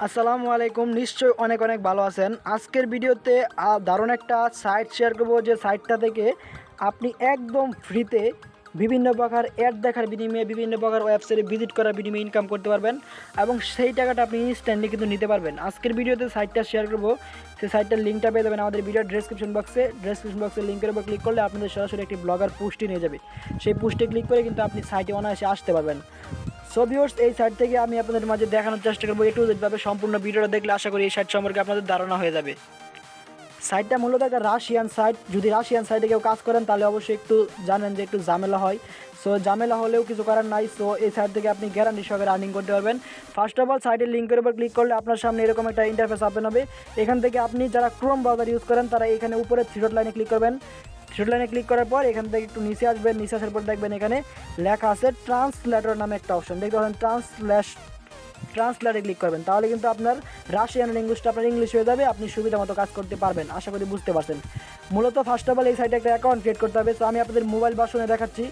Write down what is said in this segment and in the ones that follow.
আসসালামু আলাইকুম। নিশ্চয়ই অনেক অনেক ভালো আছেন। আজকের ভিডিওতে দারুণ একটা সাইট শেয়ার করব, যে সাইটটা থেকে আপনি একদম ফ্রিতে বিভিন্ন প্রকার অ্যাড দেখার বিনিময়ে, বিভিন্ন প্রকার ওয়েবসাইটে ভিজিট করার বিনিময়ে ইনকাম করতে পারবেন এবং সেই টাকাটা আপনি ইনস্ট্যান্টলি কিন্তু নিতে পারবেন। আজকের ভিডিওতে সাইটটা শেয়ার করব, সেই সাইটটার লিঙ্কটা পেয়ে যাবেন আমাদের ভিডিওর ডেসক্রিপশন বক্সের লিঙ্কের উপর ক্লিক করলে আপনাদের সরাসরি একটি ব্লগার পোস্টে নিয়ে যাবে। সেই পোস্টে ক্লিক করে কিন্তু আপনি সাইটে অনায়াসে আসতে পারবেন। সো ভিউয়ার্স, এই সাইট থেকে আমি আপনাদের মাঝে দেখানোর চেষ্টা করবো একটু যেভাবে সম্পূর্ণ ভিডিওটা দেখলে আশা করি এই সাইট সম্পর্কে আপনাদের ধারণা হয়ে যাবে। সাইটটা মূলত একটা রাশিয়ান সাইট। যদি রাশিয়ান সাইটে কেউ কাজ করেন তাহলে অবশ্যই একটু জানেন যে একটু ঝামেলা হয়। সো ঝামেলা হলেও কিছু করার নাই। সো এই সাইট থেকে আপনি গ্যারান্টি সহকারে আর্নিং করতে পারবেন। ফার্স্ট অফ অল, সাইটের লিঙ্কের উপর ক্লিক করলে আপনার সামনে এরকম একটা ইন্টারফেস ওপেন হবে। এখান থেকে আপনি যারা ক্রোম ব্রাউজার ইউজ করেন তারা এখানে উপরে থ্রি ডট লাইনে ক্লিক করবেন। থ্রি ডট লাইনে ক্লিক করার পর এখান থেকে একটু নিচে আসবেন। নিচে আসার পর দেখবেন এখানে লেখা আছে ট্রান্সলেটর নামে একটা অপশন দেখতে পাচ্ছেন। ট্রান্সলেটে ক্লিক করবেন, তাহলে কিন্তু আপনার রাশিয়ান ল্যাঙ্গুয়েজটা আপনার ইংলিশ হয়ে যাবে। আপনি সুবিধা মতো কাজ করতে পারবেন, আশা করি বুঝতে পারছেন। মূলত ফার্স্ট অফ অল এই সাইটে একটা অ্যাকাউন্ট ক্রিয়েট করতে হবে। সো আমি আপনাদের মোবাইল ভার্সনে দেখাচ্ছি।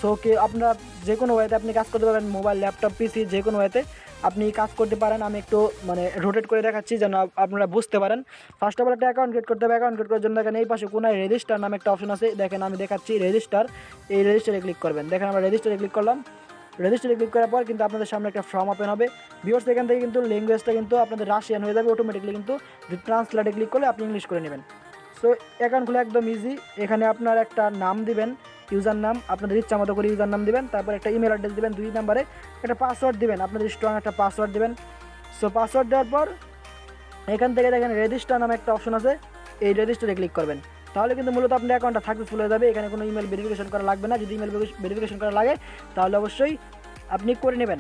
সো আপনারা যে কোনো ওয়েতে আপনি কাজ করতে পারবেন, মোবাইল, ল্যাপটপ, পিসি যে কোনো ওয়েতে আপনি কাজ করতে পারেন। আমি একটু রোটেট করে দেখাচ্ছি যেন আপনারা বুঝতে পারেন। ফার্স্ট অফ অল একটা অ্যাকাউন্ট ক্রিয়েট করতে হবে। অ্যাকাউন্ট ক্রিয়েট করার জন্য দেখেন এই পাশে কোনায় রেজিস্টার নামে একটা অপশন আছে। দেখেন আমি দেখাচ্ছি রেজিস্টার। এই রেজিস্টারে ক্লিক করবেন। দেখেন আমরা রেজিস্টারে ক্লিক করলাম। রেজিস্টারে ক্লিক করার পর কিন্তু আপনাদের সামনে একটা ফর্ম ওপেন হবে। ভিউয়ার্স, এখান থেকে কিন্তু ল্যাঙ্গুয়েজটা কিন্তু আপনাদের রাশিয়ান হয়ে যাবে অটোমেটিকলি। কিন্তু ট্রান্সলেটে ক্লিক করলে আপনি ইংলিশ করে নেবেন। সো অ্যাকাউন্ট খোলা একদম ইজি। এখানে আপনার একটা নাম দিবেন, ইউজার নাম, আপনাদের ইচ্ছা মতো করে ইউজার নাম দিবেন। তারপর একটা ইমেল অ্যাড্রেস দিবেন, 2 নম্বরে একটা পাসওয়ার্ড দিবেন, আপনাদের স্ট্রং একটা পাসওয়ার্ড দিবেন। সো পাসওয়ার্ড দেওয়ার পর এখান থেকে দেখেন রেজিস্টার নামে একটা অপশন আছে। এই রেজিস্টারে ক্লিক করবেন, তাহলে কিন্তু মূলত আপনার অ্যাকাউন্টটা সাকসেসফুল হয়ে যাবে। এখানে কোনো ইমেল ভেরিফিকেশন করা লাগবে না। যদি ইমেল ভেরিফিকেশন করা লাগে তাহলে অবশ্যই আপনি করে নেবেন।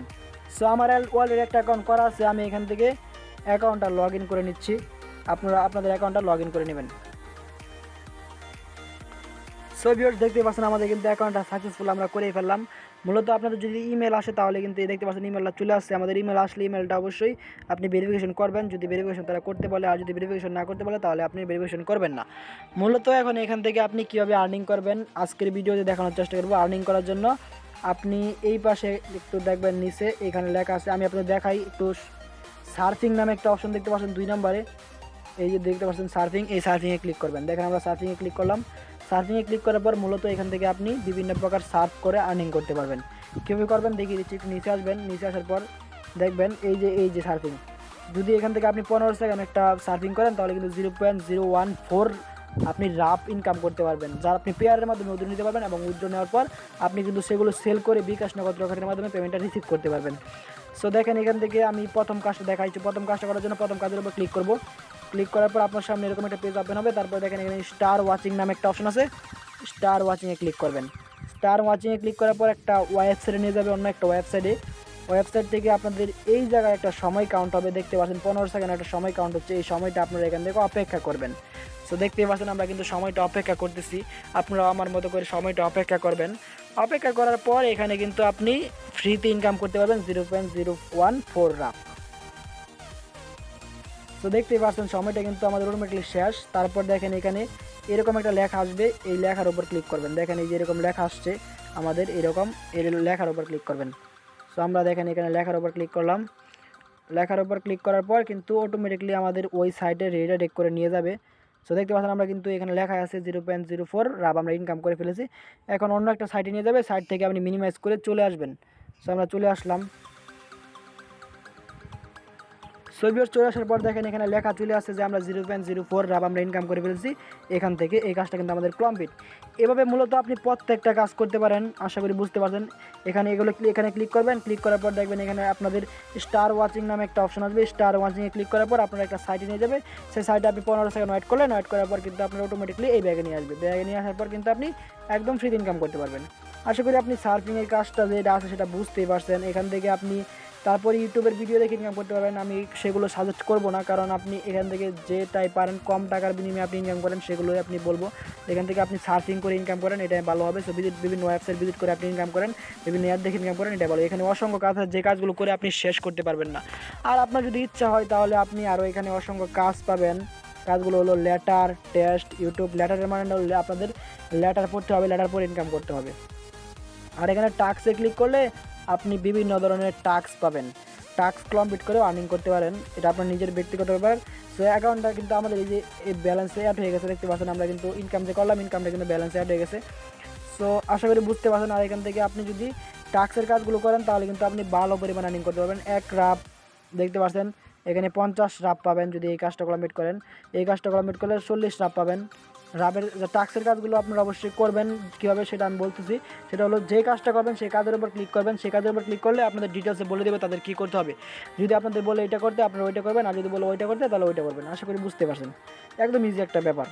সো আমার অলরেডি একটা অ্যাকাউন্ট করা আছে। আমি এখান থেকে অ্যাকাউন্টটা লগ ইন করে নিচ্ছি। আপনারা আপনাদের অ্যাকাউন্টটা লগ ইন করে নেবেন। সো ভিউয়ার্স, দেখতে পাচ্ছেন আমাদের কিন্তু অ্যাকাউন্টটা সাকসেসফুল আমরা করেই ফেললাম। মূলত আপনাদের যদি ইমেল আসে তাহলে কিন্তু দেখতে পাচ্ছেন ইমেলটা চলে আসছে। আমাদের ইমেল আসলে ইমেলটা অবশ্যই আপনি ভেরিফিকেশন করবেন। যদি ভেরিফিকেশন তারা করতে বলে, আর যদি ভেরিফিকেশন না করতে বলে তাহলে আপনি ভেরিফিকেশন করবেন না। মূলত এখন এখান থেকে আপনি কীভাবে আর্নিং করবেন আজকের ভিডিওতে দেখানোর চেষ্টা করবো। আর্নিং করার জন্য আপনি এই পাশে একটু দেখবেন, নিচে এখানে লেখা আছে। আমি আপনাদের দেখাই একটু। সার্ফিং নামে একটা অপশন দেখতে পাচ্ছেন 2 নম্বরে। এই যে দেখতে পাচ্ছেন সার্ফিং, এই সার্ফিংয়ে ক্লিক করবেন। দেখেন আমরা সার্ফিংয়ে ক্লিক করলাম। সার্ফিংয়ে ক্লিক করার পর মূলত এখান থেকে আপনি বিভিন্ন প্রকার সার্ফ করে আর্নিং করতে পারবেন। কীভাবে করবেন দেখিয়ে দিচ্ছি। একটু নিচে আসবেন। নিচে আসার পর দেখবেন এই যে সার্ফিং। যদি এখান থেকে আপনি 15 সেকেন্ড একটা সার্ফিং করেন তাহলে কিন্তু 0.014 আপনি রাফ ইনকাম করতে পারবেন, যার আপনি পেয়ারের মাধ্যমে উইথড্র নিতে পারবেন এবং উইথড্র নেওয়ার পর আপনি কিন্তু সেগুলো সেল করে বিকাশ নগদ রকেটের মাধ্যমে পেমেন্টটা রিসিভ করতে পারবেন। সো দেখেন এখান থেকে আমি প্রথম কাজটা দেখাইছি। প্রথম কাজটা করার জন্য প্রথম কাজের উপর ক্লিক করব। ক্লিক করার পর আপনার সামনে এরকম একটা পেজ ওপেন হবে। তারপর দেখেন এখানে স্টার ওয়াচিং নামে একটা অপশন আছে। স্টার ওয়াচিংয়ে ক্লিক করবেন। স্টার ওয়াচিংয়ে ক্লিক করার পর একটা ওয়েবসাইটে নিয়ে যাবে, অন্য একটা ওয়েবসাইটে। ওয়েবসাইট থেকে আপনাদের এই জায়গায় একটা সময় কাউন্ট হবে। দেখতে পাচ্ছেন 15 সেকেন্ড একটা সময় কাউন্ট হচ্ছে। এই সময়টা আপনারা এখান থেকে অপেক্ষা করবেন। সো দেখতে পাচ্ছেন আমরা কিন্তু সময়টা অপেক্ষা করতেছি। আপনারা আমার মতো করে সময়টা অপেক্ষা করবেন। অপেক্ষা করার পর এখানে কিন্তু আপনি ফ্রিতে ইনকাম করতে পারবেন 0.014 রাফ। তো দেখতেই পাচ্ছেন সময়টা কিন্তু আমাদের অটোমেটিকলি শেষ। তারপর দেখেন এখানে এরকম একটা লেখা আসবে। এই লেখার উপর ক্লিক করবেন। দেখেন এই যে এরকম লেখা আসছে আমাদের, এরকম এই লেখার উপর ক্লিক করবেন। সো আমরা দেখেন এখানে লেখার উপর ক্লিক করলাম। লেখার উপর ক্লিক করার পর কিন্তু অটোমেটিকলি আমাদের ওই সাইটে রিডাইরেক্ট করে নিয়ে যাবে। সো দেখতে পাচ্ছেন আমরা কিন্তু এখানে লেখা আছে 0.04 রাব আমরা ইনকাম করে ফেলেছি। এখন অন্য একটা সাইটে নিয়ে যাবে। সাইট থেকে আপনি মিনিমাইজ করে চলে আসবেন। সো আমরা চলে আসলাম। সোভিয়ত চলে আসার পর দেখেন এখানে লেখা চলে আসছে যে আমরা 0.04 রাব আমরা ইনকাম করে ফেলছি এখান থেকে। এই কাজটা কিন্তু আমাদের কমপ্লিট। এভাবে মূলত আপনি প্রত্যেকটা কাজ করতে পারেন, আশা করি বুঝতে পারছেন। এখানে ক্লিক করবেন। ক্লিক করার পর দেখবেন এখানে আপনাদের স্টার ওয়াচিং নামে একটা অপশন আসবে। স্টার ওয়াচিংয়ে ক্লিক করার পর আপনারা একটা সাইটে নিয়ে যাবে। সেই সাইটে আপনি 15 সেকেন্ড ওয়েট করলেন। ওয়েট করার পর কিন্তু আপনার অটোমেটিকলি এই ব্যাগে নিয়ে আসবে। ব্যাগে নিয়ে আসার পর কিন্তু আপনি একদম ফ্রি ইনকাম করতে পারবেন। আশা করি আপনি সার্ফিংয়ের কাজটা যেটা আছে সেটা বুঝতেই পারছেন। এখান থেকে আপনি তারপর ইউটিউবের ভিডিও দেখে ইনকাম করতে পারবেন। আমি সেগুলো সাজেস্ট করব না, কারণ আপনি এখান থেকে যেটাই পারেন কম টাকার বিনিময়ে আপনি ইনকাম করেন সেগুলোই আপনি বলবো। এখান থেকে আপনি সার্ফিং করে ইনকাম করেন, এটাই ভালো হবে। সো বিভিন্ন ওয়েবসাইট ভিজিট করে আপনি ইনকাম করেন, বিভিন্ন অ্যাড দেখে ইনকাম করেন, এটাই ভালো। এখানে অসংখ্য কাজ আছে, যে কাজগুলো করে আপনি শেষ করতে পারবেন না। আর আপনার যদি ইচ্ছা হয় তাহলে আপনি আরও এখানে অসংখ্য কাজ পাবেন। কাজগুলো হলো লেটার, টেস্ট, ইউটিউব। লেটারের মানে হলো আপনাদের লেটার পড়তে হবে, লেটার পরে ইনকাম করতে হবে। আর এখানে টাস্কে ক্লিক করলে আপনি বিভিন্ন ধরনের টাস্ক পাবেন। টাস্ক কমপ্লিট করেও আর্নিং করতে পারেন। এটা আপনার নিজের ব্যক্তিগত ব্যাপার। সো অ্যাকাউন্টটা কিন্তু আমাদের এই যে এই ব্যালেন্সে অ্যাড হয়ে গেছে, দেখতে পাচ্ছেন আমরা কিন্তু ইনকাম যে করলাম ইনকামটা কিন্তু ব্যালেন্সে অ্যাড হয়ে গেছে। সো আশা করি বুঝতে পারছেন। আর এখান থেকে আপনি যদি টাস্কের কাজগুলো করেন তাহলে কিন্তু আপনি ভালো পরিমাণ আর্নিং করতে পারবেন। এক রাপ দেখতে পাচ্ছেন এখানে 50 রাপ পাবেন যদি এই কাজটা কমপ্লিট করেন। এই কাজটা কমপ্লিট করলে 40 রাপ পাবেন। রাবের টাস্কের কাজগুলো আপনারা অবশ্যই করবেন। কীভাবে সেটা আমি বলতেছি। সেটা হলো যে কাজটা করবেন সেই কাজের উপর ক্লিক করবেন। সেই কাজের উপর ক্লিক করলে আপনাদের ডিটেলসে বলে দেবে তাদের কী করতে হবে। যদি আপনাদের বলে এটা করতে আপনারা ওইটা করবেন, আর যদি বলে ওইটা করতে তাহলে ওইটা করবেন। আশা করি বুঝতে পারছেন, একদম ইজি একটা ব্যাপার।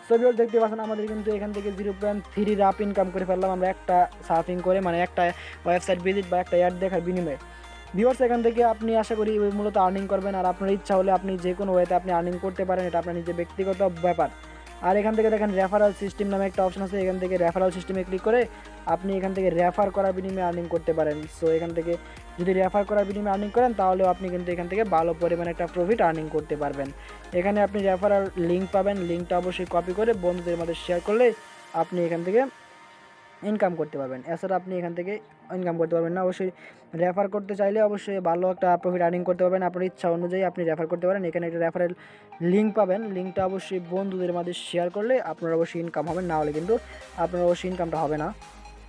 ছবিও দেখতে পাচ্ছেন আমাদের কিন্তু এখান থেকে 0.3 রাপ ইনকাম করে ফেললাম আমরা একটা সার্ফিং করে, মানে একটা ওয়েবসাইট ভিজিট বা একটা অ্যাড দেখার বিনিময়ে। ভিউয়ার্স এখান থেকে আপনি আশা করি মূলত আর্নিং করবেন। আর আপনার ইচ্ছা হলে আপনি যে কোনো ওয়েতে আপনি আর্নিং করতে পারেন, এটা আপনার নিজের ব্যক্তিগত ব্যাপার। আর এখান থেকে দেখেন রেফারেল সিস্টেম নামে একটা অপশন আছে। এখান থেকে রেফারেল সিস্টেমে ক্লিক করে আপনি এখান থেকে রেফার করার বিনিময়ে আর্নিং করতে পারেন। সো এখান থেকে যদি রেফার করার বিনিময়ে আর্নিং করেন তাহলেও আপনি কিন্তু এখান থেকে ভালো পরিমাণে একটা প্রফিট আর্নিং করতে পারবেন। এখানে আপনি রেফারেল লিঙ্ক পাবেন, লিঙ্কটা অবশ্যই কপি করে বন্ধুদের মধ্যে শেয়ার করলে আপনি এখান থেকে ইনকাম করতে পারবেন। এছাড়া আপনি এখান থেকে ইনকাম করতে পারবেন না। অবশ্যই রেফার করতে চাইলে অবশ্যই ভালো একটা প্রফিট আর্নিং করতে পারবেন। আপনার ইচ্ছা অনুযায়ী আপনি রেফার করতে পারেন। এখানে একটা রেফারেল লিঙ্ক পাবেন, লিঙ্কটা অবশ্যই বন্ধুদের মাঝে শেয়ার করলে আপনার অবশ্যই ইনকাম হবে, না হলে কিন্তু আপনার অবশ্যই ইনকামটা হবে না।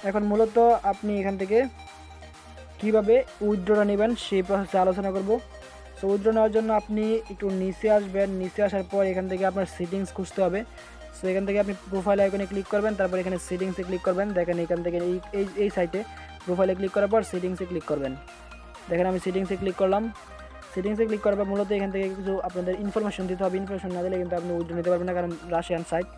এখন মূলত আপনি এখান থেকে কীভাবে উইথড্রটা নেবেন সেই প্রসেসে আলোচনা করব। সো উইথড্র নেওয়ার জন্য আপনি একটু নিচে আসবেন। নিচে আসার পর এখান থেকে আপনার সেটিংস খুঁজতে হবে। সো এখান থেকে আপনি প্রোফাইল আইকনে ক্লিক করবেন, তারপর এখানে সেটিংসে ক্লিক করবেন। দেখেন এখান থেকে এই সাইটে প্রোফাইলে ক্লিক করার পর সেটিংসে ক্লিক করবেন। দেখেন আমি সেটিংসে ক্লিক করলাম। সেটিংসে ক্লিক করার পর মূলত এখান থেকে কিছু আপনাদের ইনফরমেশন দিতে হবে। ইনফরমেশন না দিলে কিন্তু আপনি উইথড্র নিতে পারবেন না, কারণ রাশিয়ান সাইট।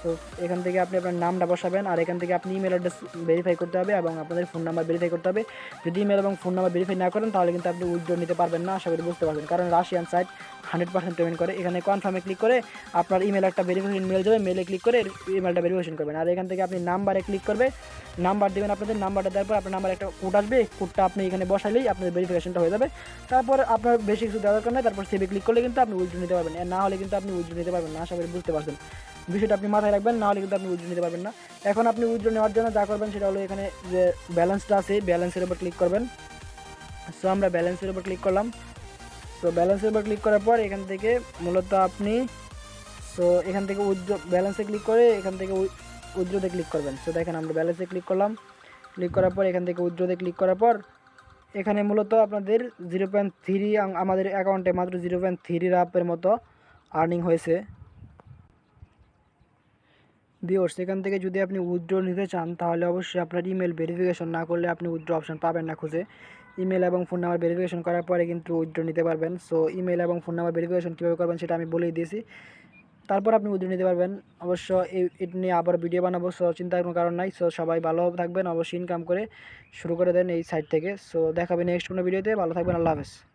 সো এখান থেকে আপনি আপনার নামটা বসাবেন, আর এখান থেকে আপনি ইমেল অ্যাড্রেস ভেরিফাই করতে হবে এবং আপনাদের ফোন নাম্বার ভেরিফাই করতে হবে। যদি ইমেল এবং ফোন নাম্বার ভেরিফাই না করেন তাহলে কিন্তু আপনি উইথড্র নিতে পারবেন না। আশা করি বুঝতে পারবেন, কারণ রাশিয়ান সাইট 100% পেমেন্ট করে। এখানে কনফার্মে ক্লিক করে আপনার ইমেল একটা ভেরিফিকেশন মেল যাবে, মেলে ক্লিক করে ইমেলটা ভেরিফিকেশন করবেন। আর এখান থেকে আপনি নাম্বারে ক্লিক করবে, নাম্বার দেবেন আপনাদের। নাম্বারটা দেওয়ার পর আপনার নাম্বার একটা কোড আসবে, কোডটা আপনি এখানে বসালেই আপনার ভেরিফিকেশনটা হয়ে যাবে। তারপর আপনার বেশি কিছু দেওয়ার দরকার নেই, তারপর সেভে ক্লিক করলে কিন্তু আপনি উইথড্র নিতে পারবেন। না হলে কিন্তু আপনি উইথড্র নিতে পারবেন না। আশা করি বুঝতে পারছেন বিষয়টা, আপনি মাথায় রাখবেন, না হলে কিন্তু আপনি উইথড্র নিতে পারবেন না। এখন আপনি উইথড্র নেওয়ার জন্য যা করবেন সেটা হলো এখানে যে ব্যালেন্সটা আছে ব্যালেন্সের উপর ক্লিক করবেন। সো আমরা ব্যালেন্সের উপর ক্লিক করলাম। সো ব্যালেন্সের উপর ক্লিক করার পর এখান থেকে মূলত আপনি এখান থেকে উইথড্র ব্যালেন্সে ক্লিক করে এখান থেকে উইথড্রোতে ক্লিক করবেন। সো দেখেন আমরা ব্যালেন্সে ক্লিক করলাম। ক্লিক করার পর এখান থেকে উইথড্রোতে ক্লিক করার পর এখানে মূলত আপনাদের 0.3 আমাদের অ্যাকাউন্টে মাত্র 0.3 রাপের মতো আর্নিং হয়েছে। ভিউয়ার্স এখান থেকে যদি আপনি উইথড্র নিতে চান তাহলে অবশ্যই আপনার ইমেল ভেরিফিকেশন না করলে আপনি উইথড্র অপশন পাবেন না খুঁজে। ইমেল এবং ফোন নাম্বার ভেরিফিকেশন করার পরে কিন্তু উইথড্র নিতে পারবেন। সো ইমেল এবং ফোন নাম্বার ভেরিফিকেশন কীভাবে করবেন সেটা আমি বলেই দিয়েছি, তারপর আপনি উইথড্র নিতে পারবেন। অবশ্য এটা নিয়ে আবার ভিডিও বানাবো, সো চিন্তার কোনো কারণ নাই। সো সবাই ভালো থাকবেন, অবশ্যই ইনকাম করে শুরু করে দেন এই সাইট থেকে। সো দেখাবেন নেক্সট কোনো ভিডিওতে। ভালো থাকবেন, আল্লাহ হাফেজ।